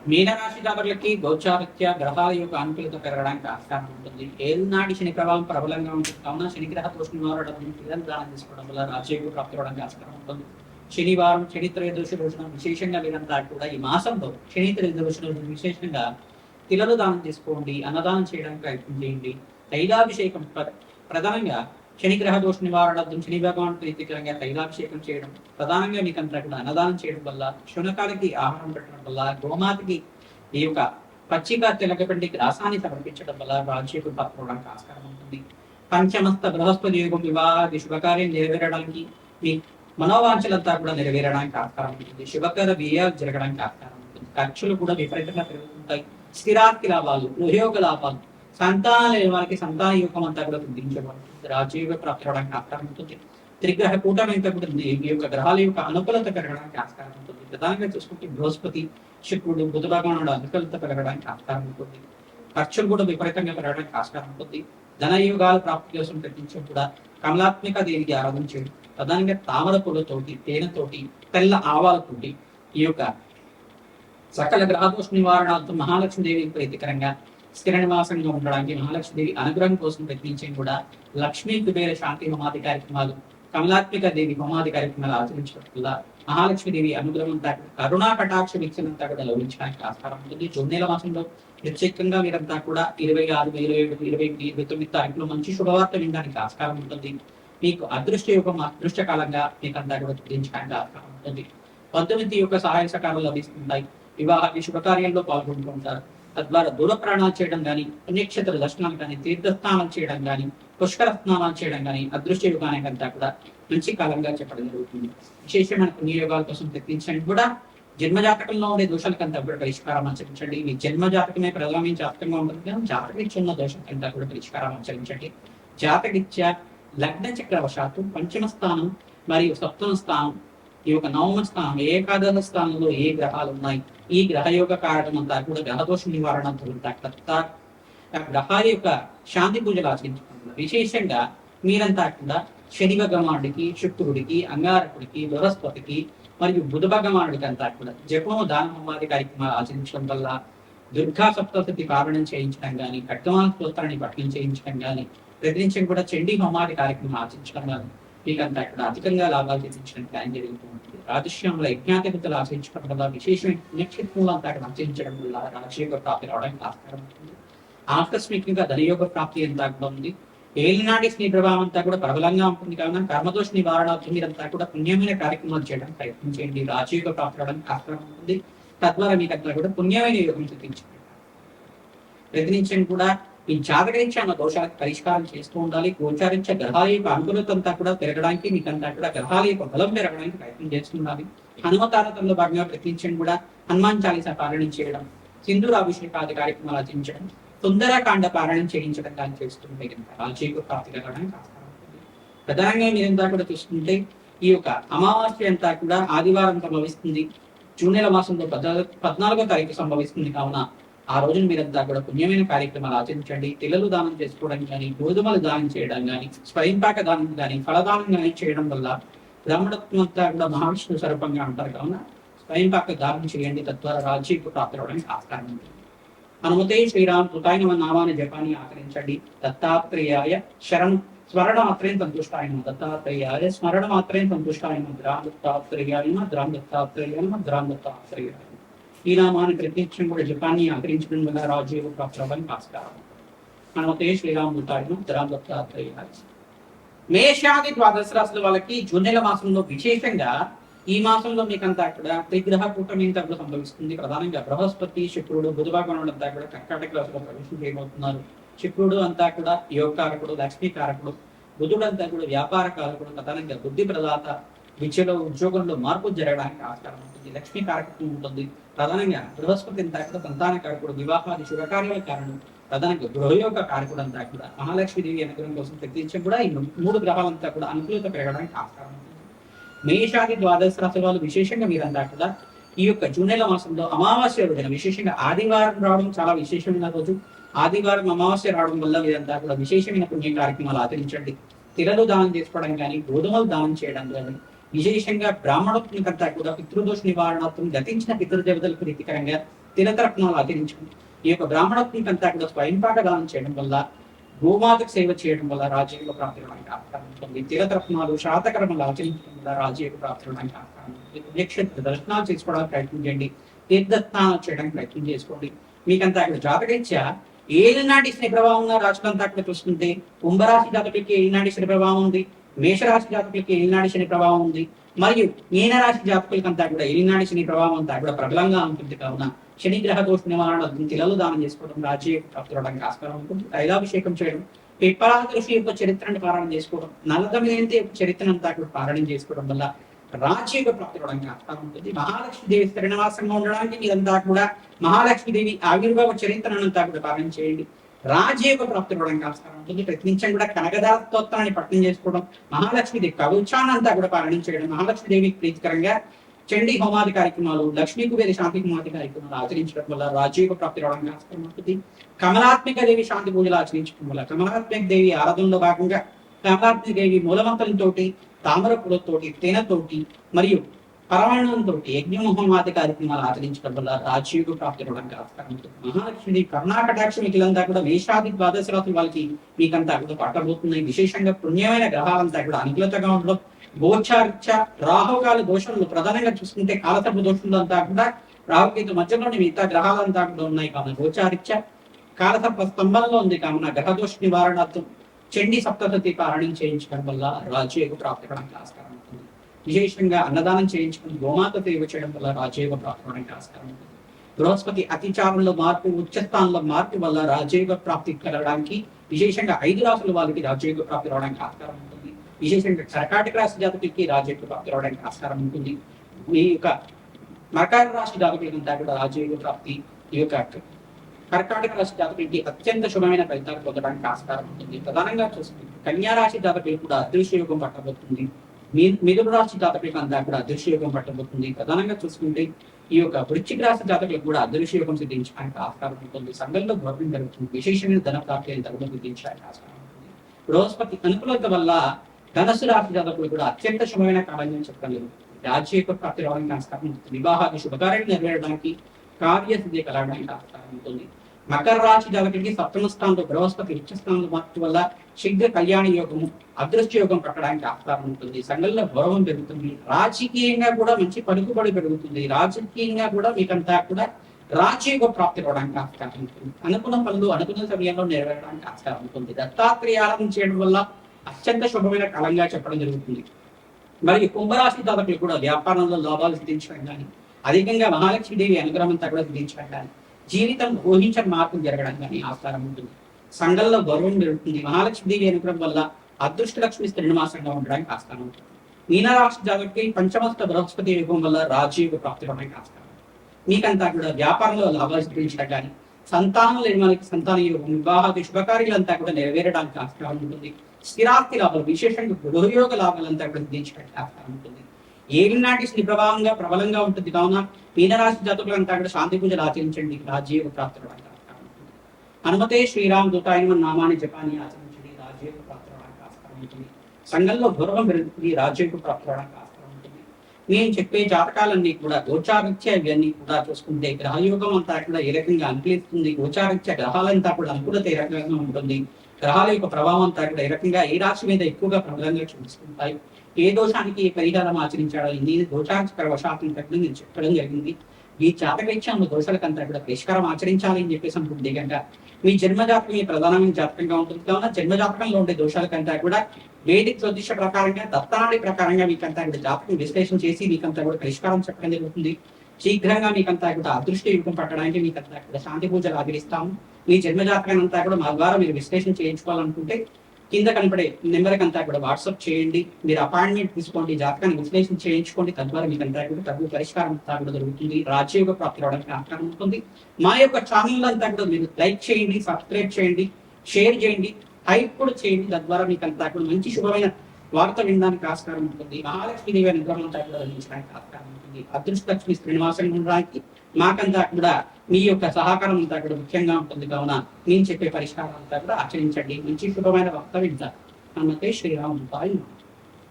మీనరాశిదారులకి గోచారిత్య గ్రహాల యొక్క అనుకూలత పెరగడానికి ఆస్కారం ఉంటుంది. ఏళ్ళనాటి శని ప్రభావం ప్రబలంగా ఉంటుంది కావున శనిగ్రహ దోష నివారణ దానం తీసుకోవడం వల్ల రాజయోగ ప్రాప్తి అవడానికి ఆస్కారం ఉంటుంది. శనివారం శని త్రయోదశి రోజున విశేషంగా మీరంతా కూడా ఈ మాసంలో శని త్రయోదశి రోజున విశేషంగా తిలలు దానం చేసుకోండి, అన్నదానం చేయడానికి ప్రయత్నం చేయండి. తైలాభిషేకం ప్రధానంగా శనిగ్రహ దోష నివారణార్థం శని భగవాన్ ప్రీతికరంగా తైలాభిషేకం చేయడం, ప్రధానంగా మీకంతా కూడా అన్నదానం చేయడం వల్ల, శునకాలకి ఆహారం పెట్టడం వల్ల, గోమాతకి ఈ యొక్క పచ్చిక తెలగపండి గ్రాసాన్ని సమర్పించడం వల్ల రాజయోగం పట్టుకోవడానికి ఆస్కారం ఉంటుంది. పంచమస్త బృహస్పతి యోగం వివాహాది శుభకార్యం నెరవేరడానికి, మీ మనోవాంఛలంతా కూడా నెరవేరడానికి ఆస్కారం ఉంటుంది. శుభకర వ్యయాలు జరగడానికి ఆస్కారం ఉంటుంది. ఖర్చులు కూడా విపరీతంగా పెరుగుతుంటాయి. స్థిరాస్తి లాభాలు, గృహయోగ లాభాలు, సంతానం లేని వారికి సంతాన యోగం అంతా కూడా వృద్ధించబడుతుంది. రాజయోగ ప్రాప్తి అవడానికి ఆస్కారం ఉంటుంది. త్రిగ్రహ కూటమి అంతా కూడా ఈ యొక్క గ్రహాల యొక్క అనుకూలత పెరగడానికి ఆస్కారం ఉంటుంది. ప్రధానంగా చూసుకుంటే బృహస్పతి, శుక్రుడు, బుధ భగవానుడు అనుకూలత పెరగడానికి ఆస్కారం ఉంటుంది. ఖర్చులు కూడా విపరీతంగా పెరగడానికి ఆస్కారం ఉంటుంది. ధనయోగాల ప్రాప్తి కోసం ప్రయత్నించడం కూడా కమలాత్మిక దేవికి ఆరాధన చేయడం, ప్రధానంగా తామర పూలతోటి, తేనెతోటి, తెల్ల ఆవాలతోటి ఈ యొక్క సకల గ్రహదోష నివారణార్థం మహాలక్ష్మీదేవికి ప్రీతికరంగా స్థిర నివాసంగా ఉండడానికి మహాలక్ష్మీదేవి అనుగ్రహం కోసం ప్రయత్నించడం కూడా లక్ష్మీ కుబేర శాంతి హోమాది కార్యక్రమాలు, కమలాత్మిక దేవి హోమాది కార్యక్రమాలు ఆచరించడం వల్ల మహాలక్ష్మీదేవి అనుగ్రహం అంతా కరుణా కటాక్ష వీక్షణంతా కూడా లభించడానికి ఆస్కారం ఉంటుంది. జూన్ నెల మాసంలో ప్రత్యేకంగా మీరంతా కూడా 26, 27, 28, 29 తారీఖులో మంచి శుభవార్త వినడానికి ఆస్కారం ఉంటుంది. మీకు అదృష్ట యుగం అదృష్ట కాలంగా మీకంతా కూడా గుర్తించడానికి ఆస్కారం ఉంటుంది. 19 యొక్క సహాయ సహకారాలు లభిస్తుంటాయి. వివాహాది శుభకార్యంలో పాల్గొంటూ ఉంటారు. తద్వారా దూర ప్రయాణాలు చేయడం కానీ, పుణ్యక్షేత్ర దర్శనాలు కానీ, తీర్థస్నానాలు చేయడం కానీ, పుష్కర స్నానాలు చేయడం కానీ అదృష్ట యుగానికంతా కూడా మంచి కాలంగా చెప్పడం జరుగుతుంది. విశేషమైన పుణ్యయోగాల కోసం ప్రయత్నించండి కూడా జన్మజాతకంలో ఉండే దోషాలకంతా కూడా పరిష్కారం ఆచరించండి. మీ జన్మజాతకమే ప్రధానమైన జాతకంగా ఉంటుంది కదా, జాతకరీత్యా ఉన్న దోషాలకంతా కూడా పరిష్కారం ఆచరించండి. జాతకరీత్యా లగ్న చక్రవశాత్తు పంచమ స్థానం మరియు సప్తమ స్థానం, ఈ యొక్క నవమ స్థానం, ఏకాదశ స్థానంలో ఏ గ్రహాలు ఉన్నాయి, ఈ గ్రహయోగ కారణం అంతా కూడా గ్రహదోష నివారణ గ్రహాల యొక్క శాంతి పూజలు ఆచరించుకుంటున్నారు. విశేషంగా మీరంతా కూడా శని భగవానుడికి, శుక్రుడికి, అంగారకుడికి, బృహస్పతికి మరియు బుధ భగవానుడికి అంతా కూడా జపము దాన హోమాది కార్యక్రమాలు ఆచరించడం వల్ల, దుర్గా సప్తశతి పారాయణం చేయించడం కానీ, ఖడ్గమాన స్తోత్రాన్ని పఠనం చేయించడం కానీ, ప్రతినిత్యం కూడా చండీ హోమాది కార్యక్రమం ఆచరించడం కానీ మీకంతా కూడా అధికంగా లాభాలు తెప్పించడం కానీ జరుగుతూ ఉంటుంది. రాజస్యంలో యజ్ఞాధిపతులు ఆచరించడం వల్ల, విశేషమైన పుణ్యక్షేత్రంలో అంతా ఆచరించడం వల్ల రాజయోగ ప్రాప్తి రావడానికి ఆస్కారం ఉంటుంది. ఆకస్మికంగా ధనయోగ ప్రాప్తి అంతా కూడా ఉంది. ఏలినాటి స్నీ ప్రభావం అంతా కూడా ప్రబలంగా ఉంటుంది కావున కర్మదోష నివారణార్థం మీరంతా కూడా పుణ్యమైన కార్యక్రమాలు చేయడానికి ప్రయత్నం చేయండి. రాజయోగ ప్రాప్తి రావడానికి ఆస్కారం ఉంటుంది. తద్వారా మీకంతా కూడా పుణ్యమైన యోగం సిద్ధించండి. ప్రతినిత్యం కూడా ఈ జాతకరీత్యా ఉన్న దోషాలకు పరిష్కారం చేస్తూ ఉండాలి. గోచారించే గ్రహాల యొక్క అనుకూలత అంతా కూడా పెరగడానికి, మీకంతా కూడా గ్రహాల యొక్క బలం పెరగడానికి ప్రయత్నం చేస్తుండాలి. హనుమతారతంలో భాగంగా ప్రతినిత్యం కూడా హనుమాన్ చాలీసా పారాయణం చేయడం, సింధూరాభిషేకాది కార్యక్రమాలు ఆచరించడం, సుందరకాండ పారాయణం చేయించడం కానీ చేస్తుంటే కనుక రాజయోగ ప్రాప్తి కలగడానికి ఆస్కారం ఉంటుంది. ప్రధానంగా మీరంతా కూడా చూసుకుంటే ఈ యొక్క అమావాస్య అంతా కూడా ఆదివారం సంభవిస్తుంది. జూన్ నెల మాసంలో 14వ తారీఖు సంభవిస్తుంది కావున ఆ రోజున మీరంతా కూడా పుణ్యమైన కార్యక్రమాలు ఆచరించండి. తిలలు దానం చేసుకోవడం కానీ, గోధుమలు దానం చేయడం కానీ, స్వయంపాక దానం కానీ, ఫలదానం కానీ చేయడం వల్ల బ్రాహ్మణత్వం అంతా కూడా మహావిష్ణు స్వరూపంగా ఉంటారు కావున స్వయంపాక దానం చేయండి. తద్వారా రాజయోగ ప్రాప్తి అవడానికి ఆస్కారం ఉంటుంది. హనుమతే శ్రీరామ్ కృతాయ నమ నామాన్ని జపాన్ని ఆచరించండి. దత్తాత్రేయాయ శరణ్ స్మరణ మాత్రం సంతుష్టాయ నమ, దత్తాత్రేయాయ స్మరణ మాత్రం సంతుష్టాయ నమ, ద్రాం దత్తాత్రేయాయ నమ, ద్రాం దత్తాత్రేయాయ నమ, ద్రాం దత్తాత్రేయాయ. ఈ నామాన్ని ప్రత్యక్షం కూడా జపాన్ని ఆచరించడం వల్ల రాజయోగ ప్రాప్తి అవడానికి ఆస్కారం. హనుమతే శ్రీరామ్ కృతాయ నమ, ద్రాం దత్తాత్రేయాయ. మేషాది ద్వాదశ రాశుల వాళ్ళకి జూన్ నెల మాసంలో విశేషంగా ఈ మాసంలో మీకంతా కూడా త్రిగ్రహ కూటమి అంతా కూడా సంభవిస్తుంది. ప్రధానంగా బృహస్పతి, శుక్రుడు, బుధ భగవానుడు అంతా కూడా కర్కాటక రాశిలో ప్రవేశం చేయబోతున్నారు. శుక్రుడు అంతా కూడా యోగకారకుడు, లక్ష్మీకారకుడు, బుధుడు అంతా కూడా వ్యాపార కారకుడు, ప్రధానంగా బుద్ధి ప్రదాత, విద్యలో ఉద్యోగంలో మార్పు జరగడానికి ఆస్కారం ఉంటుంది. లక్ష్మీ కారకత్వం ఉంటుంది. ప్రధానంగా బృహస్పతి అంతా కూడా సంతాన కారకుడు, వివాహాది శుభకార్యాల కారణం, ప్రధానంగా గృహయోగ కారకుడు అంతా కూడా మహాలక్ష్మీదేవి అనుగ్రహం కోసం ప్రయత్నించడం కూడా ఈ 3 గ్రహాలంతా కూడా అనుకూలత పెరగడానికి ఆస్కారం ఉంటుంది. మేషాది ద్వాదశ రాశి వాళ్ళు విశేషంగా మీరంతా కూడా ఈ యొక్క జూన్ నెల మాసంలో అమావాస్య రోజున విశేషంగా ఆదివారం రావడం చాలా విశేషమైన రోజు. ఆదివారం అమావాస్య రావడం వల్ల మీరంతా కూడా విశేషమైన పుణ్య కార్యక్రమాలు ఆచరించండి. తిలలు దానం చేసుకోవడం కానీ, గోధుమలు దానం చేయడం కానీ, విశేషంగా బ్రాహ్మణోత్మకంతా కూడా పితృదోష నివారణార్థం గతించిన పితృదేవతలకు ప్రీతికరంగా తిలతరత్నాలు ఆచరించండి. ఈ యొక్క బ్రాహ్మణత్వంకంతా కూడా స్వయంపాక దానం చేయడం వల్ల, గోమాతకు సేవ చేయడం వల్ల రాజయోగ ప్రాప్తి అవడానికి ఆస్కారం ఉంటుంది. తిలతరత్నాలు శాతకర్మలు ఆచరించడం వల్ల రాజయోగ ప్రాప్తి అవడానికి ఆస్కారం ఉంటుంది. పుణ్యక్షేత్ర దర్శనాలు చేసుకోవడానికి ప్రయత్నం చేయండి. తీర్థస్నానాలు చేయడానికి ప్రయత్నం చేసుకోండి. మీకంతా అక్కడ జాతకరీత్యా ఏలినాటి శని ప్రభావం ఉన్న రాశులంతా అక్కడ చూసుకుంటే, కుంభరాశి జాతకులకి ఏలినాటి శని ప్రభావం ఉంది, మేషరాశి జాతకులకి ఏలినాటి శని ప్రభావం ఉంది, మరియు మీనరాశి జాతకులకంతా కూడా ఏలినాటి శని ప్రభావం అంతా కూడా ప్రబలంగా ఉంటుంది. కావున శని గ్రహ దోష నివారణ తిలలు దానం చేసుకోవడం, రాజ్య ప్రాప్తి అవడానికి ఆస్కారం ఉంటుంది. తైలాభిషేకం చేయడం, పిప్పలాద ఋషి యొక్క చరిత్రను పారాయణ చేసుకోవడం, నల్లదమయంతి యొక్క చరిత్రను అంతా కూడా పారాయణ చేసుకోవడం వల్ల రాజ్యయోగ ప్రాప్తి అవడానికి ఆస్కారం ఉంటుంది. మహాలక్ష్మీదేవి స్థిరనివాసంగా ఉండడానికి మీరంతా కూడా మహాలక్ష్మీదేవి ఆవిర్భావ చరిత్రనంతా కూడా పారాయణ చేయండి. రాజయోగ ప్రాప్తి అవడానికి ఆస్కారం ఉంటుంది. ప్రతి నిమిషం కూడా కనకదార స్తోత్రాన్ని పఠనం చేసుకోవడం, మహాలక్ష్మీదేవి కవచానంతా కూడా పారాయణ చేయడం, మహాలక్ష్మీదేవికి ప్రీతికరంగా చండీ హోమాది కార్యక్రమాలు, లక్ష్మీ కుబేర శాంతి హోమాది కార్యక్రమాలు ఆచరించడం వల్ల రాజయోగ ప్రాప్తి అవడానికి ఆస్కారం ఉంటుంది. కమలాత్మిక దేవి శాంతి పూజలు ఆచరించడం వల్ల, కమలాత్మిక దేవి ఆరాధనలో భాగంగా కమలాత్మిక దేవి మూలమంత్రంతో, తామర పూలతోటి, తేనెతోటి మరియు పరమాణంతో యజ్ఞమోహమాది కార్యక్రమాలు ఆచరించడం వల్ల రాజయోగ ప్రాప్తి అవడానికి ఆస్కారం ఉంటుంది. మహాలక్ష్మి కరుణాకటాక్ష మిగిలంతా కూడా మేషాది ద్వాదశ రాశుల వాళ్ళకి మీకంతా కూడా పట్టబోతున్నాయి. విశేషంగా పుణ్యమైన గ్రహాలంతా కూడా అనుకూలతగా ఉండడం, గోచారిత్య రాహుకాల దోషాలు ప్రధానంగా చూసుకుంటే కాలసర్ప దోషంలో అంతా కూడా రాహుకేతు మధ్యలోని మిగతా గ్రహాలంతా కూడా ఉన్నాయి. కావున గోచారిత్య కాలసర్ప స్తంభంలో ఉంది. కావున గ్రహదోష నివారణార్థం చండీ సప్తశతి పారాయణం చేయించడం వల్ల రాజయోగ ప్రాప్తి అవడానికి ఆస్కారం ఉంటుంది. విశేషంగా అన్నదానం చేయించుకుని గోమాత సేవ చేయడం వల్ల రాజయోగ ప్రాప్తి అవడానికి ఆస్కారం ఉంటుంది. బృహస్పతి అతిచారంలో మార్పు, ఉచ్చస్థానంలో మార్పు వల్ల రాజయోగ ప్రాప్తి కలగడానికి, విశేషంగా 5 రాశుల వాళ్ళకి రాజయోగ ప్రాప్తి రావడానికి ఆస్కారం ఉంటుంది. విశేషంగా కర్కాటక రాశి జాతకులకి రాజయోగ ప్రాప్తి రావడానికి ఆస్కారం ఉంటుంది. ఈ యొక్క మకర రాశి జాతకులంతా కూడా రాజయోగ ప్రాప్తి, ఈ యొక్క కర్కాటక రాశి జాతకులకి అత్యంత శుభమైన ఫలితాలు పొందడానికి ఆస్కారం ఉంటుంది. ప్రధానంగా చూసుకుంటే కన్యా రాశి జాతకులకు కూడా అదృశ్య యోగం పట్టబోతుంది. మిథున రాశి జాతకులకు అంతా కూడా అదృశ్య యోగం పట్టబోతుంది. ప్రధానంగా చూసుకుంటే ఈ యొక్క వృశ్చిక రాశి జాతకులకు కూడా అదృశ్య యోగం సిద్ధించడానికి ఆస్కారం ఉంటుంది. సంఘంలో గౌరవం జరుగుతుంది. విశేషమైన ధన ప్రాప్తి తగులు సిద్ధించడానికి ఆస్కారం ఉంటుంది. బృహస్పతి అనుకూలత వల్ల ధనస్సు రాశి జాతకులు కూడా అత్యంత శుభమైన కాలంగా చెప్పడం జరుగుతుంది. రాజ్యయోగ ప్రాప్తి రావడానికి ఆస్కారం ఉంటుంది. వివాహాది శుభకార్యాలు నెరవేరడానికి, కార్యసిద్ధి కలగడానికి ఆస్కారం ఉంటుంది. మకర రాశి జాతకులకి సప్తమ స్థానంలో బృహస్పతి ఉచ్చ స్థానంలో మార్పు వల్ల శీఘ్ర కళ్యాణ యోగము, అదృశ్య యోగం పట్టడానికి ఆస్కారం ఉంటుంది. సంఘంలో గౌరవం పెరుగుతుంది. రాజకీయంగా కూడా మంచి పలుకుబడి పెరుగుతుంది. రాజకీయంగా కూడా మీకంతా కూడా రాజయోగ ప్రాప్తి రావడానికి ఆస్కారం ఉంటుంది. అనుకున్న పనులు అనుకున్న సమయంలో నెరవేరడానికి ఆస్కారం ఉంటుంది. దత్తాత్రేయ ఆరాధన చేయడం వల్ల అత్యంత శుభమైన కాలంగా చెప్పడం జరుగుతుంది. మరియు కుంభరాశి జాతకులు కూడా వ్యాపారంలో లాభాలు సిద్ధించడం కానీ, అధికంగా మహాలక్ష్మీదేవి అనుగ్రహం అంతా కూడా సిద్ధించడం కానీ, జీవితం ఊహించని మార్పులు జరగడం కానీ ఆస్కారం ఉంటుంది. సంఘంలో గౌరవం పెరుగుతుంది. మహాలక్ష్మీదేవి అనుగ్రహం వల్ల అదృష్ట లక్ష్మి శ్రీనివాసంగా ఉండడానికి ఆస్కారం ఉంటుంది. మీనరాశి జాతకులకి పంచమస్థ బృహస్పతి యోగం వల్ల రాజయోగ ప్రాప్తి అవడానికి ఆస్కారం. మీకంతా కూడా వ్యాపారంలో లాభాలు సిద్ధించడం కానీ, సంతానం లేని వాళ్ళకి సంతాన యోగం, వివాహాది శుభకార్యాలంతా కూడా నెరవేరడానికి ఆస్కారం ఉంటుంది. స్థిరాస్తి లాభాలు, విశేషంగా గృహయోగ లాభాలంతా కూడా సిద్ధించడానికి ఆస్కారం ఉంటుంది. ఏలినాటి శని ప్రభావంగా ప్రబలంగా ఉంటుంది. కావున మీనరాశి జాతకులంతా కూడా శాంతి పూజలు ఆచరించండి. రాజయోగ ప్రాప్తి అవడానికి ఆస్కారం ఉంటుంది. హనుమతే శ్రీరామ్ దూతాయన నామాన్ని జపాన్ని ఆచరించండి. రాజయోగ ప్రాప్తి అవడానికి ఆస్కారం ఉంటుంది. సంఘంలో గౌరవం పెరుగుతుంది. రాజయోగ ప్రాప్తి అవడానికి ఆస్కారం ఉంటుంది. నేను చెప్పే జాతకాలన్నీ కూడా గోచారిత్య ఇవన్నీ కూడా చూసుకుంటే గ్రహయోగం అంతా కూడా ఏ రకంగా అనుకూలిస్తుంది, గోచారిత్య గ్రహాలంతా కూడా అనుకూలత ఏ రకంగా ఉంటుంది, గ్రహాల యొక్క ప్రభావం అంతా కూడా ఏ రకంగా ఏ రాశి మీద ఎక్కువగా ప్రబలంగా చూపిస్తుంటాయి, ఏ దోషానికి పరిహారం ఆచరించాలో ఇన్ని దోషాంతర వశాత్తులు పెట్టడం నేను చెప్పడం జరిగింది. ఈ జాతకరీత్యంలో దోషాలకంతా కూడా పరిష్కారం ఆచరించాలి అని చెప్పేసి అనుకుంటే కనుక మీ జన్మజాతకం మీ ప్రధానమైన జాతకంగా ఉంటుంది. కావున జన్మజాతకంలో ఉండే దోషాలకంతా కూడా వేదిక జ్యోతిష ప్రకారంగా, దత్తానాడి ప్రకారంగా మీకంతా కూడా జాతకం విశ్లేషణ చేసి మీకంతా కూడా పరిష్కారం చెప్పడం జరుగుతుంది. శీఘ్రంగా మీకంతా కూడా అదృష్ట యుగం పట్టడానికి మీకంతా కూడా శాంతి పూజలు ఆచరిస్తాము. మీ జన్మజాతకాన్ని అంతా కూడా మా ద్వారా మీరు విశ్లేషణ చేయించుకోవాలనుకుంటే కింద కనపడే నెంబర్కి అంతా కూడా వాట్సాప్ చేయండి. మీరు అపాయింట్మెంట్ తీసుకోండి, జాతకాన్ని విశ్లేషణ చేయించుకోండి. తద్వారా మీకు అంతా కూడా తగు పరిష్కారం అంతా కూడా దొరుకుతుంది. రాజ్యయోగ ప్రాప్తి రావడానికి ఆస్కారం ఉంటుంది. మా యొక్క ఛానల్ అంతా కూడా మీరు లైక్ చేయండి, సబ్స్క్రైబ్ చేయండి, షేర్ చేయండి, హైప్ కూడా చేయండి. తద్వారా మీకు అంతా కూడా మంచి శుభమైన వార్త వినడానికి ఆస్కారం ఉంటుంది. మహాలక్ష్మీదేవి అనుగ్రహం అంతా కూడా అందించడానికి ఆస్కారం ఉంటుంది. అదృష్ట లక్ష్మి శ్రీనివాసంగా ఉండడానికి మాకంతా కూడా మీ యొక్క సహకారం అంతా కూడా ముఖ్యంగా ఉంటుంది. కావున నేను చెప్పే పరిష్కారం అంతా కూడా ఆచరించండి. మంచి శుభమైన వార్త వింటారు. నమస్తే శ్రీరామ్.